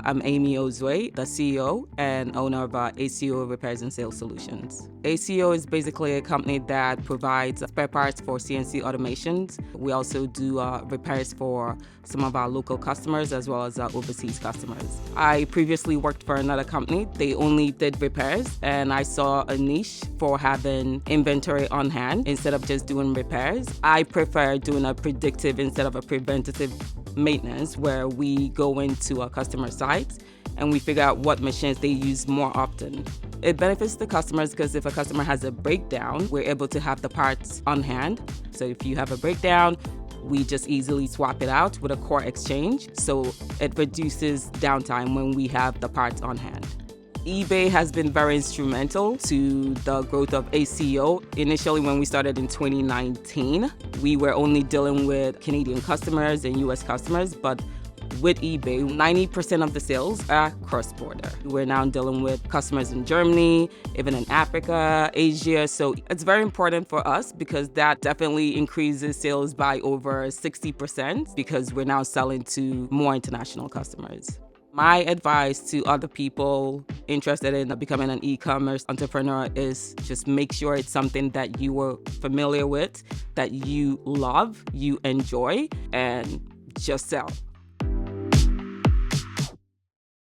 I'm Amy Ozueh, the CEO and owner of ACO Repairs and Sales Solutions. ACO is basically a company that provides spare parts for CNC automations. We also do repairs for some of our local customers as well as overseas customers. I previously worked for another company. They only did repairs, and I saw a niche for having inventory on hand instead of just doing repairs. I prefer doing a predictive instead of a preventative maintenance, where we go into our customer sites and we figure out what machines they use more often. It benefits the customers because if a customer has a breakdown, we're able to have the parts on hand. So if you have a breakdown, we just easily swap it out with a core exchange. So it reduces downtime when we have the parts on hand. eBay has been very instrumental to the growth of ACO. Initially, when we started in 2019, we were only dealing with Canadian customers and US customers, but with eBay, 90% of the sales are cross-border. We're now dealing with customers in Germany, even in Africa, Asia. So it's very important for us because that definitely increases sales by over 60% because we're now selling to more international customers. My advice to other people interested in becoming an e-commerce entrepreneur is just make sure it's something that you are familiar with, that you love, you enjoy, and just sell.